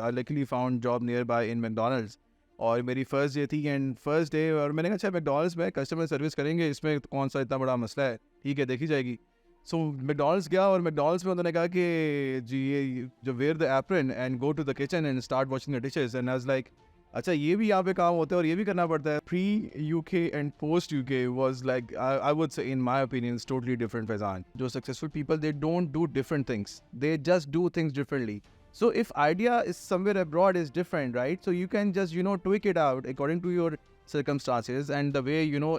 I luckily found job nearby in McDonald's. और मेरी first day थी एंड फर्स्ट डे और मैंने कहा अच्छा मैकडोनल्ड्स में कस्टमर सर्विस करेंगे, इसमें कौन सा इतना बड़ा मसला है, ठीक है देखी जाएगी. सो मैकडोनल्ड्स गया और मैकडोनल्ड्स में उन्होंने कहा कि जी ये जो wear the apron and go to the kitchen and start washing the dishes. And I was like अच्छा ये भी यहाँ पे काम होता है और ये भी करना पड़ता है. Pre UK and post UK was like I would say in my opinion totally different. Faizan, जो successful people they don't do different things, they just do things differently. So if idea is somewhere abroad is different, right? So you can just, tweak it out according to your circumstances and the way,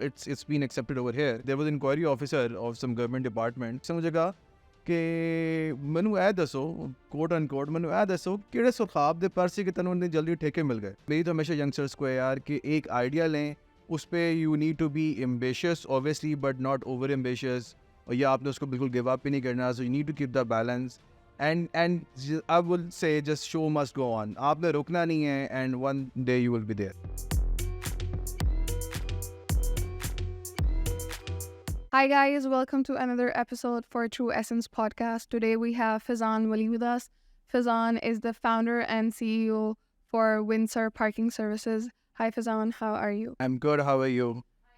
it's been accepted over here. There was an inquiry officer of some government department. So मुझे कहा कि मैनू ऐ दसो quote unquote मैनू ऐ दसो किहड़े सुखाब दे परसी कि तैनूं इन्ने जल्दी ठेके मिल गए. मेरी तो हमेशा यंगस्टर्स को है यार कि एक आइडिया लें, उस पर you need to be ambitious obviously but not over ambitious, और या आपने उसको बिल्कुल गिव अप ही नहीं करना. So you need to keep the balance and I will say just show must go on. आपने रुकना नहीं है and one day you will be there. Hi guys, welcome to another episode for True Essence podcast. Today we have Faizan Wali with us. Faizan is the founder and CEO for Windsor Parking Services. Hi Faizan, how are you? I'm good, how are you?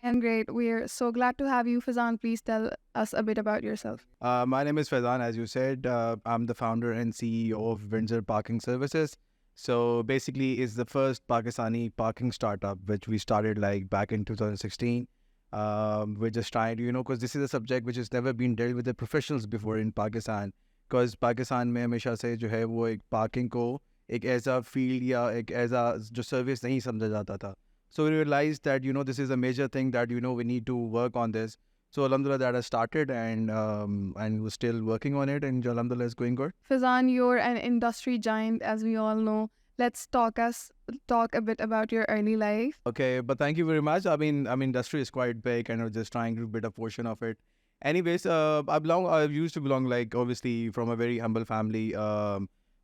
I'm great. We're so glad to have you, Faizan. Please tell us a bit about yourself. My name is Faizan, as you said. I'm the founder and CEO of Windsor Parking Services. So basically, it's the first Pakistani parking startup, which we started like back in 2016. We're just trying to, because this is a subject which has never been dealt with the professionals before in Pakistan. Because Pakistan में हमेशा से जो है वो एक parking को एक ऐसा field या एक ऐसा जो service नहीं समझा जाता था. So we realized that, this is a major thing that, we need to work on this. So alhamdulillah that has started and we're still working on it and alhamdulillah it's going good. Faizan, you're an industry giant, as we all know. Let's talk a bit about your early life. Okay, but thank you very much. I mean, industry is quite big and we're just trying to bit a portion of it. Anyways, I used to belong like obviously from a very humble family.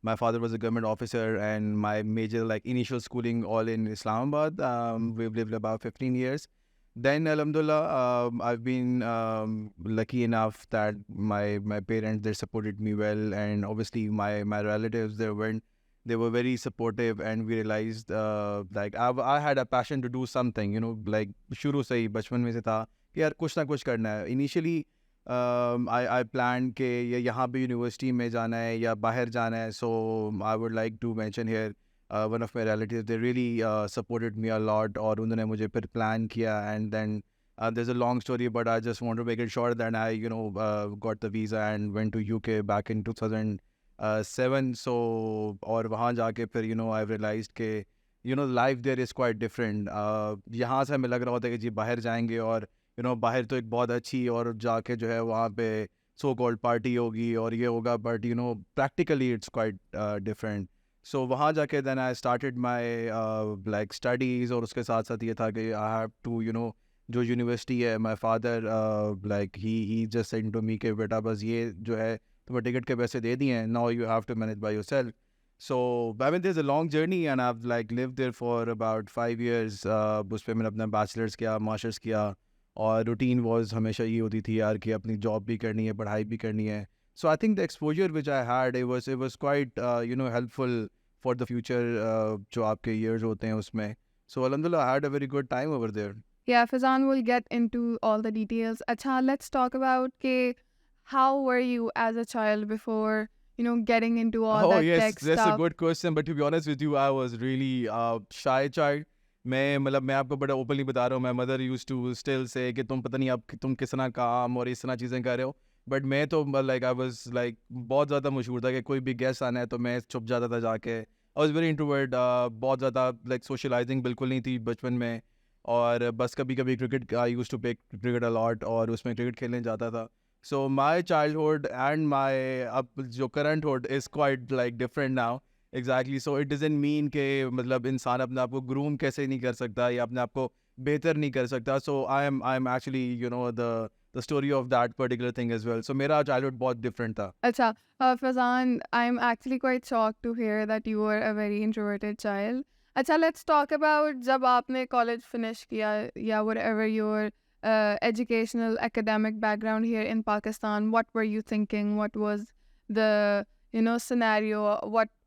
My father was a government officer and my major like initial schooling all in Islamabad. We've lived about 15 years. Then alhamdulillah, I've been lucky enough that my parents, they supported me well, and obviously my relatives, they were very supportive, and we realized like I had a passion to do something, like शुरू से ही बचपन में से था कि यार कुछ ना कुछ करना है. Initially I planned कि यहाँ पे यूनिवर्सिटी में जाना है या बाहर जाना है. So I would like to mention here one of my relatives, they really supported me a lot और उन्होंने मुझे फिर plan किया. And then there's a long story but I just want to make it short that I got the visa and went to UK back in 2007. So और वहाँ जाके फिर I realized कि life there is quite different. यहाँ से हमें लग रहा होता है कि जी बाहर जाएंगे और बाहर तो एक बहुत अच्छी और जाके जो है वहाँ पे सो कॉल्ड पार्टी होगी और ये होगा, but practically it's quite different. So वहाँ जाके then I started my like studies और उसके साथ साथ ये था कि I have to जो यूनिवर्सिटी है, my father like he just said to me कि बेटा बस ये जो है तुम्हें टिकट के पैसे दे दिए हैं, now you have to manage by yourself. So I mean there's a long journey and I've like lived there for about 5 years. उस पर मैंने अपना बैचलर्स किया, मास्टर्स किया और रूटीन वॉज हमेशा ये होती थी यार कि अपनी जॉब भी करनी है, पढ़ाई भी करनी है. So I think the exposure which I had it was quite helpful for the future जो आपके years होते हैं उसमें. So alhamdulillah I had a very good time over there. Yeah, Faizan, will get into all the details. Acha, let's talk about how were you as a child before getting into all that yes, tech that's stuff? a good question, but to be honest with you I was really shy child. मैं आपको बड़ा openly बता रहा हूँ, मैं mother use to still say कि तुम पता नहीं अब तुम किस तरह काम और इस तरह चीज़ें कर रहे हो, बट मैं तो लाइक आई वाज लाइक बहुत ज़्यादा मशहूर था कि कोई भी गेस्ट आना है तो मैं छुप जाता था जाके. आई वाज वेरी इंट्रोवर्ट, बहुत ज़्यादा लाइक सोशलाइजिंग बिल्कुल नहीं थी बचपन में, और बस कभी कभी cricket I used to play cricket a lot और उसमें क्रिकेट खेलने जाता था. सो माई चाइल्डहुड एंड माई अब जो current hood is quite like different now. Exactly. So it doesn't mean के मतलब इंसान अपने आप को ग्रूम कैसे नहीं कर सकता या अपने आप को बेहतर नहीं कर सकता. So I am actually the story of that particular thing as well. So मेरा चाइल्डहुड बहुत डिफरेंट था. Acha, Faizan, I'm actually quite shocked to hear that you were a very introverted child. Acha, let's talk about जब आपने college finish किया या whatever your educational academic background here in Pakistan. What were you thinking? What was the scenario?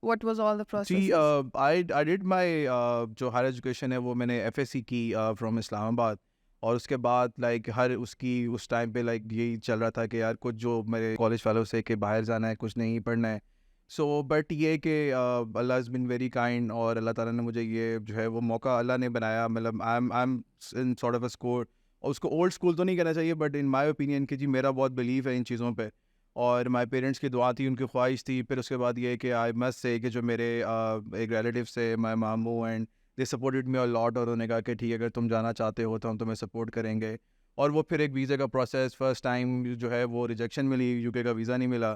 What was all the जी processes? I did my जो higher education है वो मैंने FSc की फ्रॉम इस्लामाबाद। और उसके बाद लाइक हर उसकी उस टाइम पे लाइक यही चल रहा था कि यार कुछ जो मेरे कॉलेज वालों से कि बाहर जाना है, कुछ नहीं पढ़ना है। सो बट ये कि अल्लाह इज़ बिन वेरी काइंड, और अल्लाह ताला ने मुझे ये जो है वो मौका अल्लाह ने बनाया। मतलब I am in sort of a school, और उसको ओल्ड स्कूल तो नहीं कहना चाहिए, बट इन माई ओपिनियन कि जी मेरा बहुत बिलीव है इन चीज़ों पे। और माय पेरेंट्स की दुआ थी, उनकी ख्वाहिश थी। फिर उसके बाद ये कि आई मस्ट से कि जो मेरे एक रिलेटिव से माय मामू and they supported me a lot, और उन्होंने कहा कि ठीक है अगर तुम जाना चाहते हो तो हम तुम्हें सपोर्ट करेंगे। और वो फिर एक वीज़ा का प्रोसेस, फर्स्ट टाइम जो है वो रिजेक्शन मिली, यूके का वीज़ा नहीं मिला।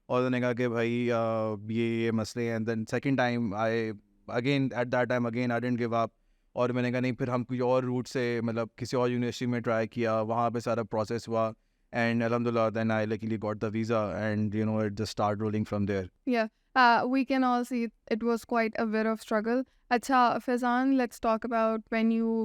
और उन्होंने कहा कि भाई ये मसले हैं। Then second time I again at that time again I didn't give up. और मैंने कहा नहीं, फिर हम कोई और रूट से मतलब किसी और यूनिवर्सिटी में ट्राई किया, वहाँ पे सारा प्रोसेस हुआ। And alhamdulillah, then I luckily got the visa, and it just started rolling from there. Yeah, we can all see it was quite a bit of struggle. Acha, Faizan, let's talk about when you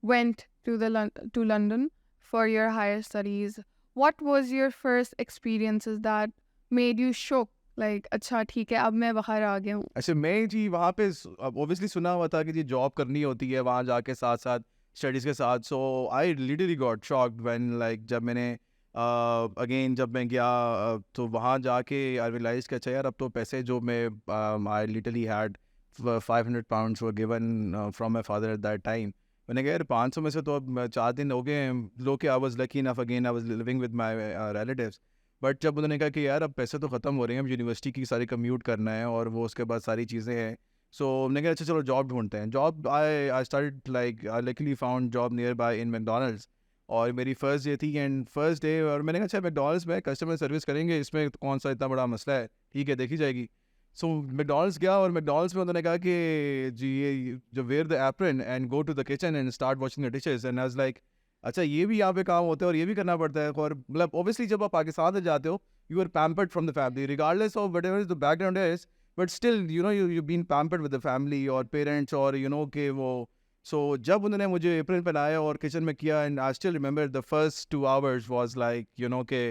went to to London for your higher studies. What was your first experiences that made you shook? Like, अच्छा ठीक है, अब मैं बाहर आ गया हूँ. अच्छा, मैं जी वहाँ पे ऑब्वियसली सुना हुआ था कि जी जॉब करनी होती है वहाँ जाके साथ साथ स्टडीज़ के साथ। So I literally got shocked when like जब मैंने अगेन जब मैं गया तो वहाँ जाके आई रियलाइज कि अच्छा यार अब तो पैसे जो मैं I literally had £500 were given from my father eight that time. मैंने कहा यार 500 में से तो अब 4 दिन हो गए हैं, लो कि I was lucky enough again I was living with my relatives. But जब उन्होंने कहा कि यार अब पैसे तो ख़त्म हो रहे हैं, अब यूनिवर्सिटी की सारी कम्यूट करना है और वो उसके बाद सारी चीज़ें हैं। सो मैंने कहा अच्छा चलो जॉब ढूंढते हैं। Job I started like I luckily found job near by in McDonald's. और मेरी फर्स्ट डे थी एंड फर्स्ट डे, और मैंने कहा अच्छा मैकडोनल्ड्स में कस्टमर सर्विस करेंगे, इसमें कौन सा इतना बड़ा मसला है, ठीक है देखी जाएगी। सो मैकडोनल्ड्स गया, और मैकडोनल्ड्स में उन्होंने कहा कि जी ये जो wear the apron and go to the kitchen and start washing the dishes. And I was like अच्छा ये भी यहाँ पे काम होता है और ये भी करना पड़ता है। और मतलब ऑब्वियसली जब आप पाकिस्तान से जाते हो you are pampered from the family regardless of whatever the background is, but still you've been pampered with the family or parents or के वो। so जब उन्होंने मुझे apron पहनाया और kitchen में किया, and I still remember the first 2 hours was like के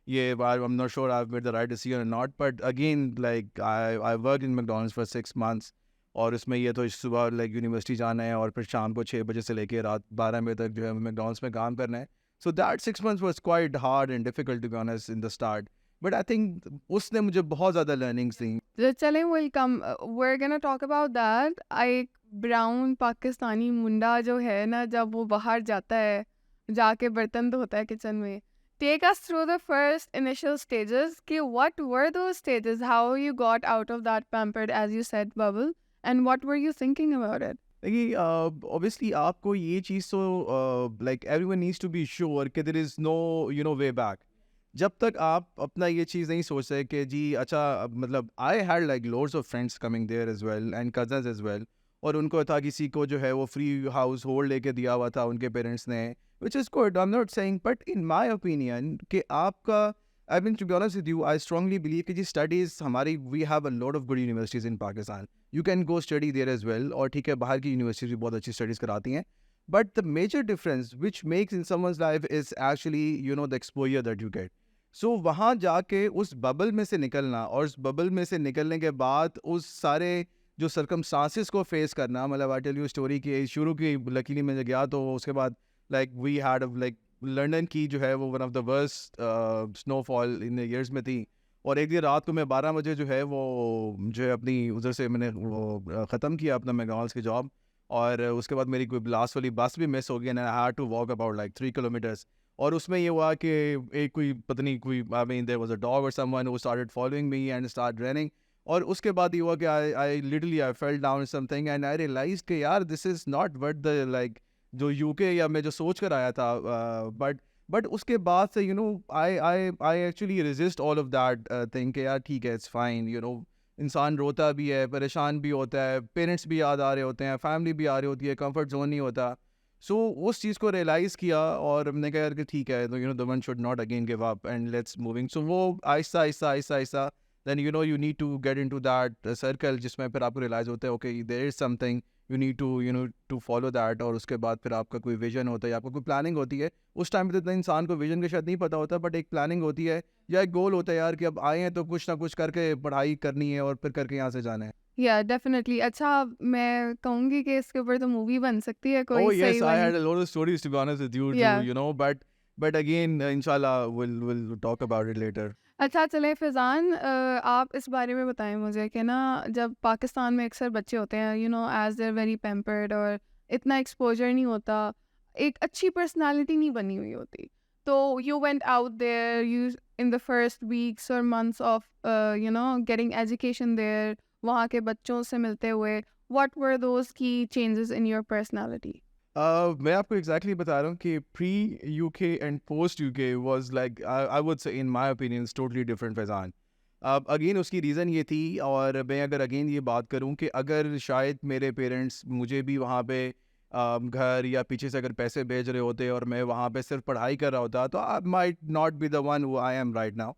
ये I'm not sure I've made the right decision or not, but again like I worked in McDonald's for 6 months। और उसमें ये तो सुबह लाइक यूनिवर्सिटी जाना है और फिर शाम को 6 बजे से लेके रात 12 बजे तक जो है मैकडोनल्ड्स में काम करना है। So that 6 months was quite hard and difficult to be honest in the start, but I think उसने मुझे बहुत ज़्यादा learnings दी। चलें, we'll come. We're gonna talk about that. एक ब्राउन पाकिस्तानी मुंडा जो है ना, जब वो बाहर जाता है जाके बर्तन धोता है किचन में. Take us through the first initial stages. कि what were those stages? How you got out of that pampered, as you said, bubble, and what were you thinking about it? देखिए ऑब्वियसली आपको ये चीज़ तो like everyone needs to be sure कि there is no way back. जब तक आप अपना ये चीज़ नहीं सोचते कि जी अच्छा मतलब I had like loads of friends coming there as well and cousins as well. और उनको था किसी को जो है वो फ्री हाउस होल्ड लेके दिया हुआ था उनके पेरेंट्स ने, which is good, I am not saying, but in my opinion कि आपका I mean to be honest with you I strongly believe कि जी स्टडीज़ हमारी we have a lot of good universities in Pakistan, you can go study there as well. और ठीक है बाहर की यूनिवर्सिटीज़ भी बहुत अच्छी स्टडीज़ कराती हैं, but the major difference which makes in someone's life is actually the exposure that you get. So वहाँ जाके उस बबल में से निकलना, और उस बबल में से निकलने के बाद उस सारे जो सर्कमस्टांसिस को फेस करना, मतलब आई टेल यू स्टोरी की शुरू की लकीली में गया तो उसके बाद like we had like London की जो है वो one of the worst snowfall in years में थी। और एक दिन रात को मैं 12 बजे जो है वो जो है अपनी उधर से मैंने वो ख़त्म किया अपना मैकडॉनल्ड्स की जॉब। और उसके बाद मेरी कोई लास्ट वाली बस भी मिस हो गई and I had to walk about like 3 kilometres. और उसमें ये हुआ कि एक कोई पता नहीं कोई I mean there was a dog और someone who started following me and start running. और उसके बाद ये हुआ कि I literally I fell down something and I realise कि यार this is not what the like जो यूके या मैं जो सोच कर आया था। बट उसके बाद से I actually resist all of that thing कि यार ठीक है इट्स फाइन, इंसान रोता भी है, परेशान भी होता है, पेरेंट्स भी याद आ रहे होते हैं, फैमिली भी आ रही होती है, कंफर्ट जोन नहीं होता। सो उस चीज़ को रियलाइज़ किया और हमने कहा यार कि ठीक है तो the one should not again give up and let's moving. So वो आहिस्ता आहिस्ता आहिस्ता आहिस्ता then you need to get into that circle जिसमें फिर आपको रियलाइज़ होता है okay there is something you need to to follow that. और उसके बाद फिर आपका कोई विजन होता है, आपका कोई प्लानिंग होती है। उस टाइम पे तो इतना इंसान को विजन का शायद नहीं पता होता, बट एक प्लानिंग होती है या एक गोल होता है यार कि अब आए हैं तो कुछ ना कुछ करके पढ़ाई करनी है और फिर करके यहाँ से जाना है। या डेफिनेटली। अच्छा, मैं कहूँगी कि इसके ऊपर तो मूवी बन सकती है कोई Oh yes, सही I वाली। had a lot of stories to be honest with you या too, but again, inshallah, we'll talk about it later. अच्छा, चले फ़ैज़ान, आप इस बारे में बताएं मुझे कि ना, जब पाकिस्तान में अक्सर बच्चे होते हैं, as they are very pampered, और इतना एक्सपोजर नहीं होता, एक अच्छी पर्सनालिटी नहीं बनी हुई होती। तो you went out there, you in the first weeks और months of getting education there, वहाँ के बच्चों से मिलते हुए, व्हाट वर दोज की चेंजेस इन योर पर्सनालिटी? मैं आपको एग्जैक्टली बता रहा हूँ कि pre UK and post UK was like I would say in my opinion totally different Faizan. अब अगेन उसकी रीज़न ये थी, और मैं अगर अगेन ये बात करूँ कि अगर शायद मेरे पेरेंट्स मुझे भी वहाँ पे घर या पीछे से अगर पैसे भेज रहे होते और मैं वहाँ पे सिर्फ पढ़ाई कर रहा होता, तो I might not be the one who I am right now.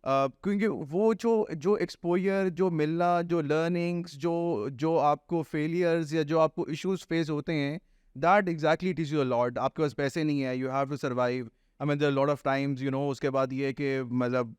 क्योंकि वो जो जो एक्सपोजर, जो मिलना, जो लर्निंग्स, जो जो आपको फेलियर्स या जो आपको इश्यूज फेस होते हैं, that exactly teach you a lot. आपके पास पैसे नहीं है, you have to survive. I mean there lot of times, उसके बाद ये है कि मतलब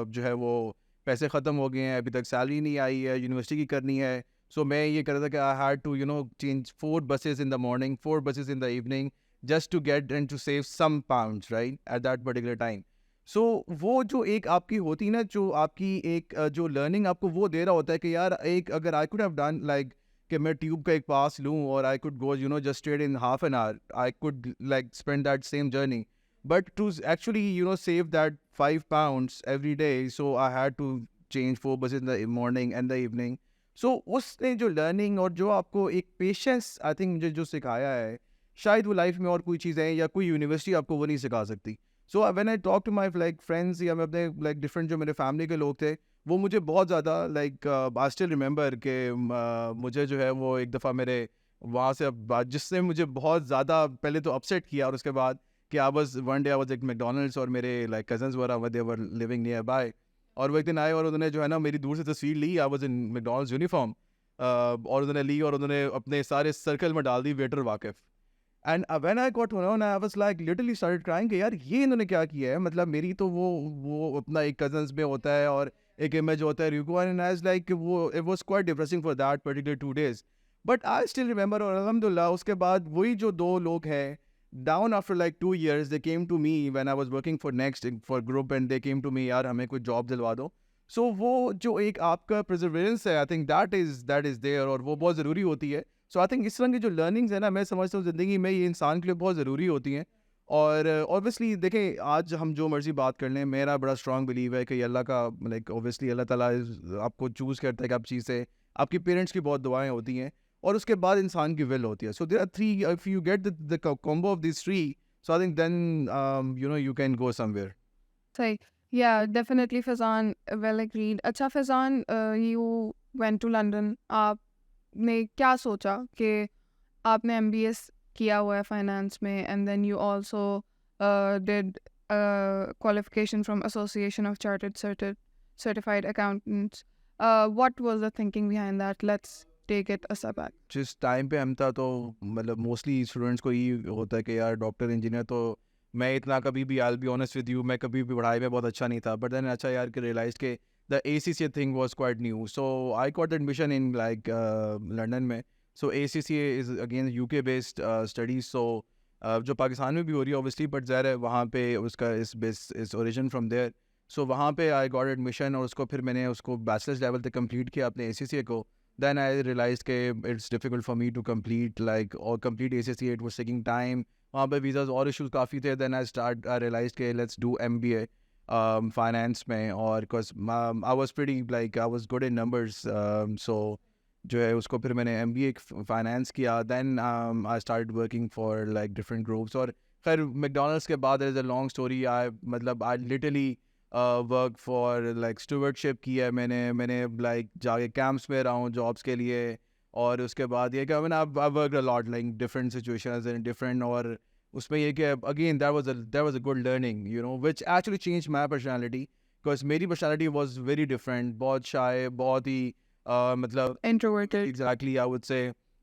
जो है वो पैसे ख़त्म हो गए हैं, अभी तक सैलरी नहीं आई है, यूनिवर्सिटी की करनी है। सो मैं ये कर रहा था कि I had to change 4 buses in the morning, 4 buses in the evening, just to get and to save some pounds, right, at that particular time. सो वो जो एक आपकी होती ना, जो आपकी एक जो लर्निंग आपको वो दे रहा होता है कि यार एक अगर I could have done like कि मैं ट्यूब का एक पास लूँ और I could go just straight in half an hour, I could like spend that same journey, but to actually save that 5 pounds every day, so I had to change 4 buses in the morning and the evening. सो उसने जो learning और जो आपको एक patience I think मुझे जो सिखाया है, शायद वो लाइफ में और कोई चीज़ें या कोई यूनिवर्सिटी आपको वो नहीं सिखा सकती। So when I talk to my like friends या मैं अपने लाइक डिफरेंट जो मेरे फैमिली के लोग थे, वो मुझे बहुत ज़्यादा लाइक आई स्टिल रिमेंबर कि मुझे जो है वो एक दफ़ा मेरे वहाँ से जिसने मुझे बहुत ज़्यादा पहले तो अपसेट किया, और उसके बाद कि आई वाज एक मैकडोनल्ड्स और मेरे like cousins were living near by, और वो एक दिन आए और उन्होंने जो है ना मेरी दूर से तस्वीर ली, I was in McDonald's uniform, और उन्होंने ली और उन्होंने अपने सारे सर्कल में डाल दी वेटर वाकिफ़। And when I got to know, I was like literally started crying कि यार ये इन्होंने क्या किया है। मतलब मेरी तो वो अपना एक कजन्स में होता है और एक इमेज होता है रिको, एंड आई वाज लाइक वो it was quite depressing for that particular 2 days, but I still remember. और अल्हम्दुलिल्लाह उसके बाद वही जो दो लोग हैं, down after like 2 years they came to me when I was working for next for group, and they came to me, यार हमें कोई जॉब दिलवा दो। सो वो जो एक आपका प्रिजर्वेंस है, I think that is there, और वो बहुत ज़रूरी होती है। सो आई थिंक इस तरह की जो लर्निंग्स है ना, मैं समझता हूँ ज़िंदगी में ये इंसान के लिए बहुत ज़रूरी होती हैं। और ऑब्वियसली देखें, आज हम जो मर्ज़ी बात कर लें, मेरा बड़ा स्ट्रॉन्ग बिलीव है कि अल्लाह का लाइक ऑब्वियसली अल्लाह ताला आपको चूज़ करता है कि आप चीज़ से, आपकी पेरेंट्स की बहुत दुआएं होती हैं, और उसके बाद इंसान की विल होती है। So there are three, if you get the combo of this three, so I think then you can go somewhere. सही। या डेफिनेटली फ़ैज़ान, वेल एग्रीड। अच्छा Faizan, you went to London, आपने क्या सोचा कि आपने एमबीएस किया हुआ है फाइनेंस में, and then you also did qualification from association of chartered certified accountants, what was the thinking behind that? Let's take it a step back. जिस टाइम पे हम था तो मतलब मोस्टली स्टूडेंट्स को ये होता है कि यार डॉक्टर इंजीनियर, तो मैं इतना कभी भी, I will be honest with you, मैं कभी भी पढ़ाई में बहुत अच्छा नहीं था, बट देन अच्छा यार कि रियलाइज के the ACCA thing was quite new, so I got admission in like London में। So ACCA is again UK based studies, so जो पाकिस्तान में भी हो रही है ऑब्वियसली, बट ज़ाहिर है वहाँ पे उसका इस ओरिजिन फ्रॉम देयर। सो वहाँ पे आई गॉट एडमिशन, और उसको फिर मैंने उसको बैचलर्स लेवल तक कंप्लीट किया अपने ACCA को। Then I realized कि it's difficult for me to complete ACCA. It was taking time. वहाँ पे visas और issues काफ़ी थे. Then I realized कि let's do MBA finance में, और because I was pretty like I was good in numbers, so जो है उसको फिर मैंने MBA finance किया. Then I started working for like different groups, और खैर McDonald's के बाद there is a long story. I literally work for like stewardship की है मैंने लाइक जाके कैंप्स में रहा हूँ जॉब्स के लिए, और उसके बाद ये कि मैंने I work a lot like different situations in different, और उसमें ये कि again that was a good learning which actually change my personality, because मेरी पर्सनालिटी वाज वेरी डिफरेंट, बहुत शाय, बहुत ही मतलब इंट्रोवर्टेड। एग्जैक्टली आई वुड से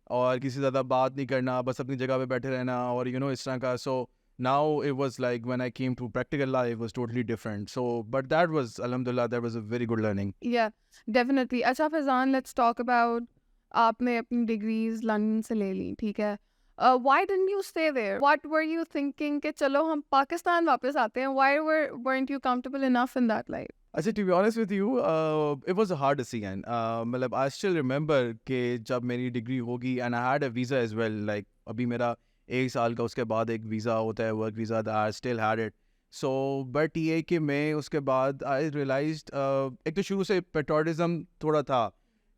और किसी ज़्यादा बात नहीं करना, बस अपनी जगह पे बैठे रहना और इस तरह का. So now it was like when I came to practical life, it was totally different. So, but that was, alhamdulillah, that was a very good learning. Yeah, definitely. अच्छा फैजान, let's talk about आपने अपनी degrees London से ले ली, ठीक है. Why didn't you stay there? What were you thinking कि चलो हम पाकिस्तान वापस आते हैं? Why weren't you comfortable enough in that life? अच्छा, to be honest with you, it was a hard decision. मतलब I still remember कि जब मेरी डिग्री होगी and I had a visa as well. Like अभी मेरा 1 साल का उसके बाद एक वीज़ा होता है, work visa. I still had it. So but ये कि मैं उसके बाद I realized एक तो शुरू से पेट्रोटिज्म थोड़ा था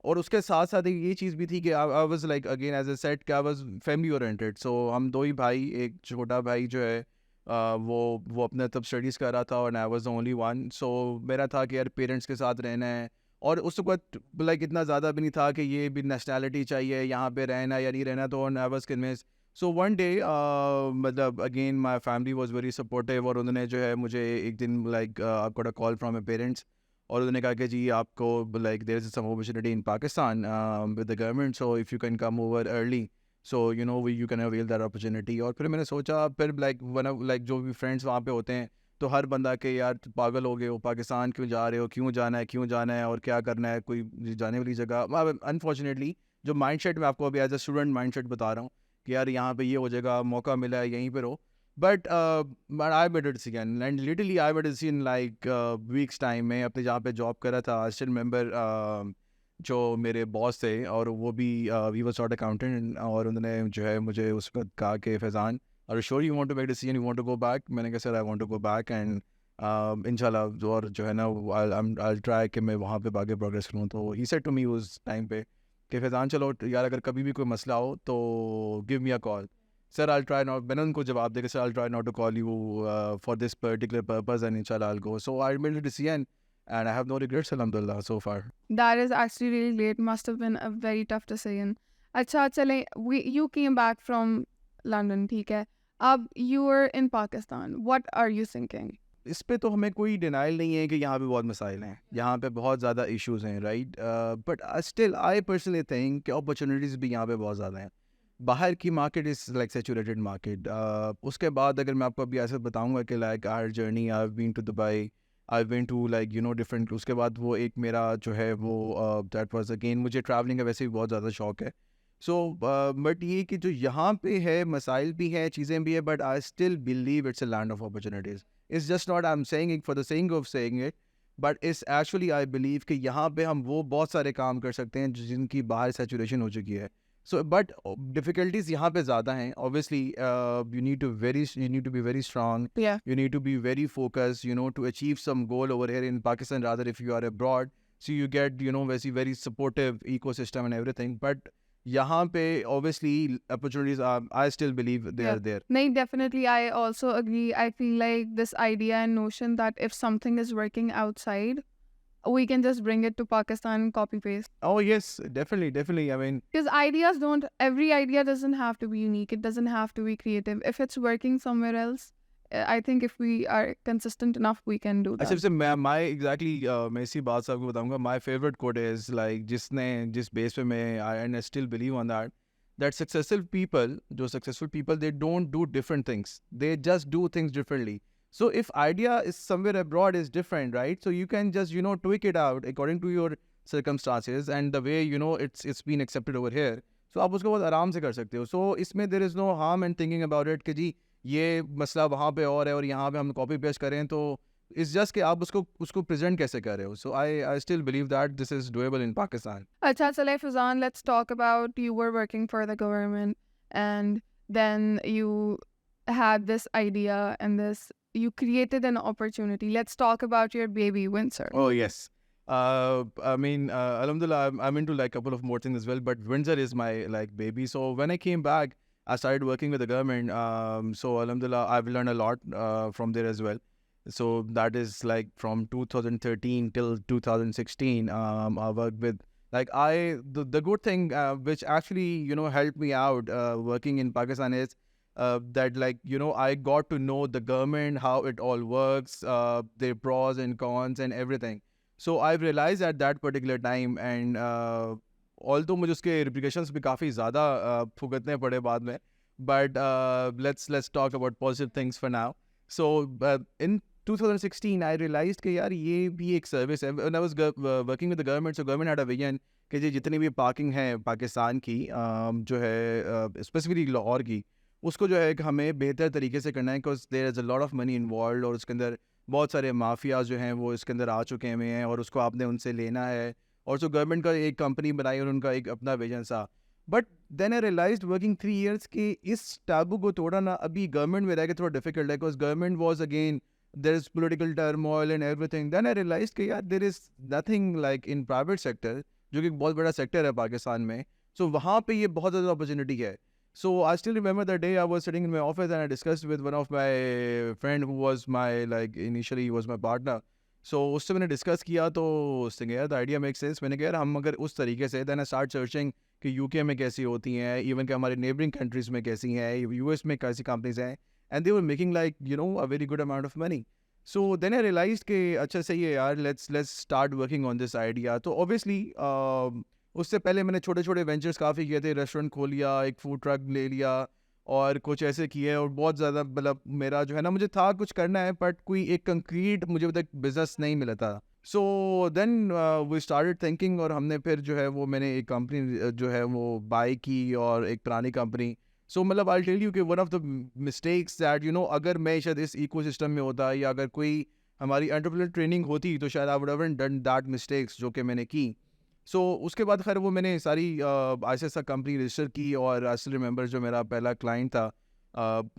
और उसके साथ साथ एक ये चीज़ भी थी कि I was like again as I said कि I was family oriented. So हम दो ही भाई, एक छोटा भाई जो है वो अपने तब स्टडीज़ कर रहा था और I was the only one. So मेरा था कि यार पेरेंट्स के साथ रहना है और उस वक्त लाइक इतना ज़्यादा भी नहीं था कि ये भी नेशनैलिटी चाहिए, यहाँ पे रहना या नहीं रहना. तो I was convinced. So one day मतलब again my family was very supportive और उन्होंने जो है मुझे एक दिन लाइक आपको a call from my parents और उन्होंने कहा कि जी आपको like there is some opportunity in Pakistan with the government, so if you can come over early, so you can avail that opportunity. और फिर मैंने सोचा, फिर लाइक जो भी फ्रेंड्स वहाँ पे होते हैं तो हर बंदा के यार पागल हो गए हो, पाकिस्तान क्यों जा रहे हो, क्यों जाना है और क्या करना है, कोई जाने वाली जगह. अनफॉर्चुनेटली जो माइंड सेट मैं आपको अभी as a student mind set बता रहा हूँ कि यार यहाँ पे ये हो जाएगा, मौका मिला है यहीं पर रहो. But I made a decision and literally I made a decision like weeks time में. अपने जहाँ पे जॉब कर रहा था, आई स्टिल रिमेंबर जो मेरे बॉस थे और वो भी वी वर सॉर्ट अकाउंटेंट और उन्होंने जो है मुझे उस वक्त कहा कि Faizan, are sure you want to make decision, you want to go back. मैंने कहा sir I want to go back and इंशाल्लाह और जो है ना आई ट्राई कि मैं वहाँ पे आगे प्रोग्रेस करूँ. तो ही सेड टू मी उस टाइम पे कि फैज़ान चलो यार अगर कभी भी कोई मसला हो तो give me a call. Sir I try not, मैंने उनको जवाब देकर sir I try not to call you for this particular purpose and इंशाल्लाह I go. So I made a decision and I have no regrets, alhamdulillah, so far. That is actually really great. Must have been a very tough decision. अच्छा चले, you came back from London, ठीक है. अब you were in Pakistan. What are you thinking? इस पे तो हमें कोई डिनाइल नहीं है कि यहाँ पे बहुत मसाइल हैं, यहाँ पे बहुत ज़्यादा इश्यूज हैं, right. But still I personally think कि अपॉर्चुनिटीज़ भी यहाँ पे बहुत ज़्यादा हैं. बाहर की market is like saturated market. उसके बाद अगर मैं आपको अभी ऐसे बताऊँगा कि like our journey, I have been to Dubai, I went to like different. उसके बाद वो एक मेरा जो है वो दैट वाज अगेन, मुझे ट्रैवलिंग का वैसे भी बहुत ज़्यादा शौक है. सो बट ये कि जो यहाँ पे है मसाइल भी है, चीज़ें भी है, but I still believe it's a land of opportunities. It's just not I am saying it for the saying of saying it, but it's actually I believe कि यहाँ पे हम वो बहुत सारे काम कर सकते हैं जिनकी बाहर सेचुरेशन हो चुकी है. So, but difficulties यहाँ पे ज़्यादा हैं. Obviously, you need to be very strong. Yeah. You need to be very focused, to achieve some goal over here in Pakistan. Rather, if you are abroad, so you get, very supportive ecosystem and everything. But यहाँ पे obviously opportunities are. I still believe they are there. No, definitely. I also agree. I feel like this idea and notion that if something is working outside, we can just bring it to Pakistan and copy paste. Oh yes, definitely. I mean, because every idea doesn't have to be unique. It doesn't have to be creative. If it's working somewhere else, I think if we are consistent enough, we can do that. अच्छा, मैं exactly मैं इसी बात से आपको बताऊंगा. My favorite quote is like जिस base पे मैं and I still believe on that successful people, they don't do different things. They just do things differently. So if idea is somewhere abroad is different, right? So you can just tweak it out according to your circumstances and the way it's been accepted over here. So आप उसको बहुत आराम से कर सकते हो. So इसमें there is no harm in thinking about it कि जी ये मसला वहाँ पे और है और यहाँ पे हम कॉपी पेस्ट करें. तो it's just कि आप उसको present कैसे कर रहे हो. So I still believe that this is doable in Pakistan. अच्छा चले Faizan, let's talk about you were working for the government and then you had this idea and you created an opportunity. Let's talk about your baby, Windsor. Oh, yes. I mean, alhamdulillah, I'm into like a couple of more things as well, but Windsor is my like baby. So when I came back, I started working with the government. So alhamdulillah, I've learned a lot from there as well. So that is like from 2013 till 2016. I worked with like the good thing which actually helped me out working in Pakistan is that like I got to know the government, how it all works, their pros and cons and everything. So I realized at that particular time, and all तो मुझे उसके रिप्लिकेशंस भी काफ़ी ज़्यादा भुगतने पड़े बाद में, but let's talk about positive things for now. So in 2016 I realised कि यार ये भी एक सर्विस है. When I was working with the government, so government had a vision कि जी जितनी भी पार्किंग है पाकिस्तान की, जो है स्पेसिफिकली लाहौर की, उसको जो है कि हमें बेहतर तरीके से करना है, because there is a lot of money involve, और उसके अंदर बहुत सारे माफियाज जो हैं वो इसके अंदर आ चुके हुए हैं, और उसको आपने उनसे लेना है. और जो गवर्नमेंट का एक कंपनी बनाई और उनका एक अपना विजन सा. But then I realised working 3 years कि इस टाबू को तोड़ना अभी गवर्नमेंट में रह के थोड़ा डिफिकल्ट है, because government was again there is political turmoil and everything. Then I realised कि यार there is nothing like in private sector, जो कि एक बहुत बड़ा सेक्टर है पाकिस्तान में. सो वहाँ पे ये बहुत ज़्यादा अपॉर्चुनिटी है. So I still remember the day I was sitting in my office and I discussed with one of my friend who was my, like, initially he was my partner. So उससे मैंने discuss किया तो उसने कहा यार the idea make sense. मैंने कहा यार हम अगर उस तरीके से, देन आई स्टार्ट सर्चिंग कि यूके में कैसी होती हैं, इवन कि हमारे नेबरिंग कंट्रीज़ में कैसी हैं, यूएस में कैसी कंपनीज हैं, and they were making like you know a very good amount of money. So then I realise कि अच्छा सही है यार, let's start working on this idea. तो ऑब्वियसली उससे पहले मैंने छोटे छोटे वेंचर्स काफ़ी किए थे. रेस्टोरेंट खोल लिया, एक फूड ट्रक ले लिया, और कुछ ऐसे किए, और बहुत ज़्यादा मतलब मेरा जो है ना, मुझे था कुछ करना है, बट कोई एक कंक्रीट मुझे अभी तक बिजनेस नहीं मिला था. So then we started thinking, और हमने फिर जो है वो मैंने एक कंपनी जो है वो बाई की, और एक पुरानी कंपनी. सो मतलब आई टेल यू कि one of the mistakes that you no, अगर मैं शायद इस इकोसिस्टम में होता, या अगर कोई हमारी एंटरप्रेन्योर ट्रेनिंग होती, तो शायद I would haven't done that mistakes जो कि मैंने की. सो उसके बाद खैर वो मैंने सारी ऐसा कंपनी रजिस्टर की, और आई स्टिल रिमेंबर जो मेरा पहला क्लाइंट था,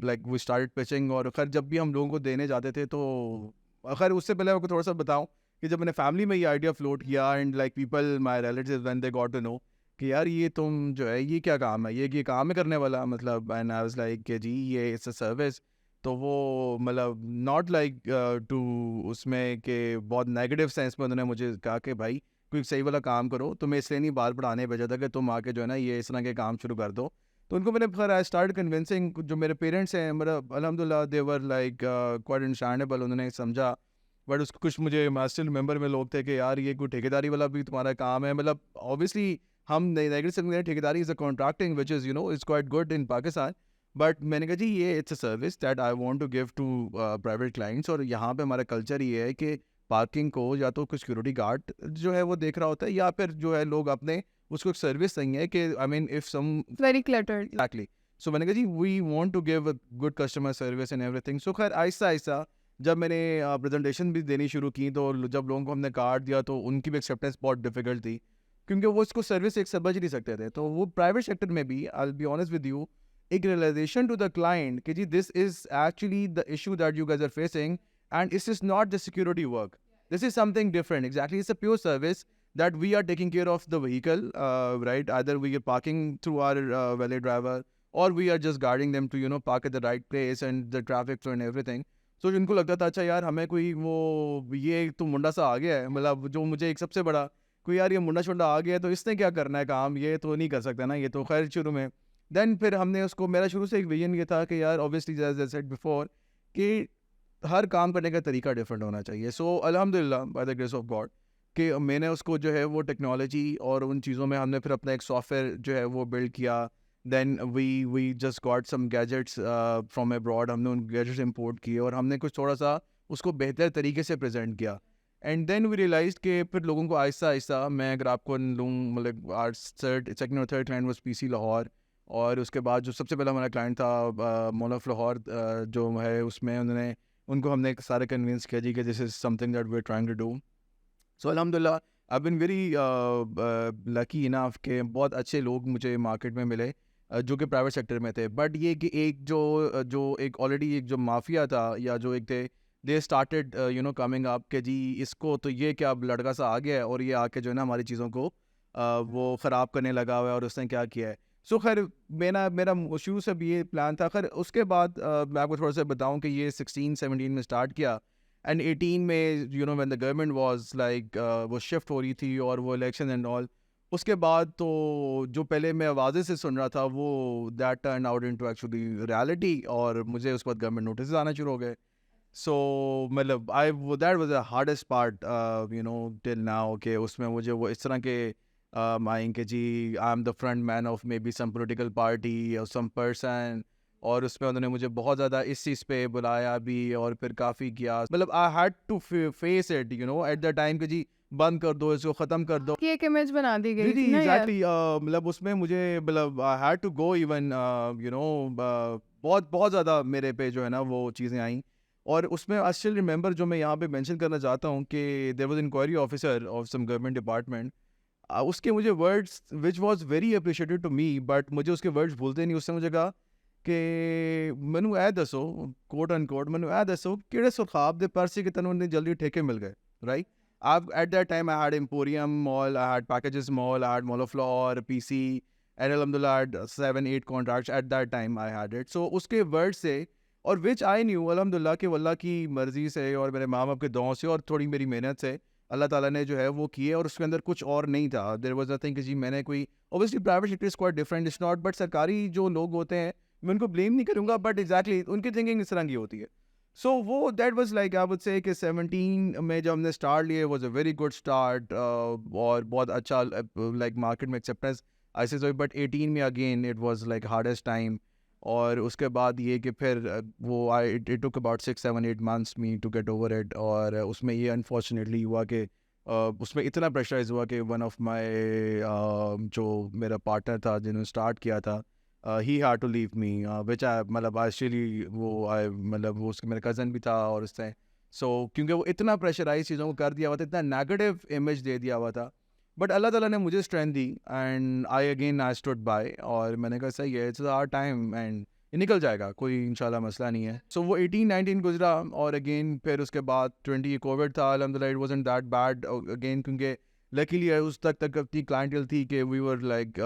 लाइक वी स्टार्टेड पिचिंग. और खैर जब भी हम लोगों को देने जाते थे, तो खैर उससे पहले आपको थोड़ा सा बताऊं कि जब मैंने फैमिली में ये आइडिया फ्लोट किया, and like people my relatives when they got to know कि यार ये तुम जो है ये क्या काम है, ये काम है करने वाला, मतलब. एंड आई वाज लाइक कि जी ये इट्स अ सर्विस. तो वो मतलब नॉट लाइक टू उसमें कि बहुत नेगेटिव सेंस में उन्होंने मुझे कहा कि भाई कोई सही वाला काम करो, तो मैं इसलिए नहीं बाल पढ़ाने भेजा था कि तुम आके जो है ना ये इस तरह के काम शुरू कर दो. तो उनको मैंने फिर आई स्टार्ट कन्विंसिंग. जो मेरे पेरेंट्स हैं, मतलब अल्हम्दुलिल्लाह दे वर लाइक क्वाइट अंडरस्टैंडेबल, उन्होंने समझा. बट उसको कुछ मुझे मास्टर मेंबर में लोग थे कि यार ये कोई ठेकेदारी वाला भी तुम्हारा काम है, मतलब ऑब्वियसली हम नेगेटिव ठेकेदारी is a contracting which is you know is quite good in Pakistan. But मैंने कहा जी ये it's a service that I want to give to private clients, और यहाँ पे हमारा कल्चर ये है कि पार्किंग को या तो कुछ सिक्योरिटी गार्ड जो है वो देख रहा होता है, या फिर जो है लोग अपने उसको एक सर्विस नहीं है कि I mean if some very cluttered. Exactly. So मैंने कहा जी we want to give a good customer service and everything. So खैर आहिस्ता आहिस्ता जब मैंने प्रेजेंटेशन भी देनी शुरू की, तो जब लोगों को हमने कार्ड दिया, तो उनकी भी एक्सेप्टेंस बहुत डिफिकल्ट थी, क्योंकि वो इसको सर्विस एक समझ नहीं सकते थे. तो वो प्राइवेट सेक्टर में भी I will be honest with you, एक रियलाइजेशन टू द क्लाइंट कि जी this is actually the issue that you guys are facing, and this is not the security work. This is something different. Exactly, it's a pure service that we are taking care of the vehicle, right? Either we are parking through our valet driver, or we are just guarding them to park at the right place and the traffic flow and everything. So इनको लगता था अच्छा यार हमें कोई वो ये तो मुंडा सा आ गया है, मतलब जो मुझे एक सबसे बड़ा कोई यार ये मुंडा शुंडा आ गया है, तो इसने क्या करना है काम, ये तो नहीं कर सकता ना, ये तो खैर शुरू में. देन फिर हमने उसको, मेरा शुरू से एक विजन ये था कि यार obviously as I said before कि हर काम करने का तरीका डिफरेंट होना चाहिए. सो अल्हम्दुलिल्लाह by the grace of God कि मैंने उसको जो है वो टेक्नोलॉजी और उन चीज़ों में हमने फिर अपना एक सॉफ्टवेयर जो है वो बिल्ड किया. Then we just got some gadgets from abroad. हमने उन गैजेट्स इंपोर्ट किए, और हमने कुछ थोड़ा सा उसको बेहतर तरीके से प्रेजेंट किया. एंड देन वी रियलाइज कि फिर लोगों को आहिस्ता आहिस्ता, मैं अगर आपको लूँ, मतलब आर सेकंड और third client was PC Lahore, और उसके बाद जो सबसे पहला हमारा क्लाइंट था मॉल ऑफ लाहौर जो है, उसमें उनको हमने सारे कन्विंस किया जी कि this is something that we are trying to do. So अल्हम्दुलिल्लाह I been very lucky enough के बहुत अच्छे लोग मुझे मार्केट में मिले जो कि प्राइवेट सेक्टर में थे. बट ये कि एक जो एक ऑलरेडी एक जो माफिया था, या जो एक थे, दे स्टार्टेड कमिंग अप के जी इसको तो ये क्या लड़का सा आ गया है, और ये आके जो है ना हमारी चीज़ों को वो ख़राब करने लगा हुआ है, और उसने क्या किया है. सो खैर मेरा शुरू से भी ये प्लान था. खैर उसके बाद मैं आपको थोड़ा सा बताऊं कि ये 16-17 में स्टार्ट किया, एंड 18 में when the government was like वो शिफ्ट हो रही थी, और वो इलेक्शन एंड ऑल. उसके बाद तो जो पहले मैं आवाज़ें से सुन रहा था, वो that turn out into actually reality, और मुझे उसके बाद गवर्नमेंट नोटिस आना शुरू हो गए. सो मतलब that was the hardest part till now, कि उसमें मुझे वो इस तरह के आएंगे जी I am the front man of maybe some political party और सम पर्सन, और उसमें उन्होंने मुझे बहुत ज़्यादा इस चीज़ पे बुलाया भी और फिर काफ़ी किया, मतलब I had to face it you know at the time कि जी बंद कर दो इसको, ख़त्म कर दो। की एक इमेज बना दी जी गई जी थी ना यार। एग्जैक्टली मतलब उसमें मुझे मतलब I had to go even you know बहुत बहुत ज़्यादा मेरे पे जो है ना वो चीज़ें आई। और उसमें आई स्टिल रिमेंबर, जो मैं यहाँ पे मेंशन करना चाहता हूँ कि there was inquiry officer of some government department, उसके मुझे words which was very appreciated to me, but मुझे उसके वर्ड्स भूलते नहीं। उसने मुझे कहा कि मैनू ए दसो, कोट अनकोट, मैनू ए दसो किहड़े सुखाब दे परसी कि तैनूं इन्ने जल्दी ठेके मिल गए, right? At that time, I had Emporium Mall, I had Packages Mall, I had Mall of Floor, PC, and Alhamdulillah, I had 7-8 contracts at that time. I had it. So उसके word से, और which I knew अल्हम्दुलिल्लाह कि अल्लाह की मर्ज़ी से और मेरे माँ बाप के दुआओं से और थोड़ी मेरी मेहनत से अल्लाह ताला ने जो है वो किए, और उसके अंदर कुछ और नहीं था। देयर वाज नथिंग कि जी मैंने कोई, obviously private sector is quite different, it's not, but सरकारी जो लोग होते हैं मैं उनको ब्लेम नहीं करूँगा, बट एग्जैक्टली उनकी थिंकिंग इस तरह की होती है। सो वो that was like I would से कि 17 में जब हमने स्टार्ट लिए was a very good start, और बहुत अच्छा लाइक मार्केट में एक्सेप्टेंस ऐसे हुई, बट 18 में again it was like hardest time. और उसके बाद ये कि फिर वो I it took about 6-7-8 months me to get over it. और उसमें ये अनफॉर्चुनेटली हुआ कि उसमें इतना प्रेशराइज हुआ कि वन ऑफ माय जो मेरा पार्टनर था जिन्होंने स्टार्ट किया था, he had to leave me, which I मतलब एक्चुअली वो आई मतलब वो उसके मेरा कज़न भी था और उससे, सो क्योंकि वो इतना प्रेशराइज चीज़ों को कर दिया हुआ था, इतना नेगेटिव इमेज दे दिया हुआ था। बट अल्लाह ताला ने मुझे strength the and I again I stood by, और मैंने कहा सही है, इट्स आवर टाइम एंड ये निकल जाएगा, कोई इंशाल्लाह मसला नहीं है। सो वो 18-19 गुजरा, और अगेन फिर उसके बाद 20 कोविड था। अल्हम्दुलिल्लाह it wasn't that bad again, क्योंकि लकीली उस तक अपनी क्लाइंटल थी कि we were like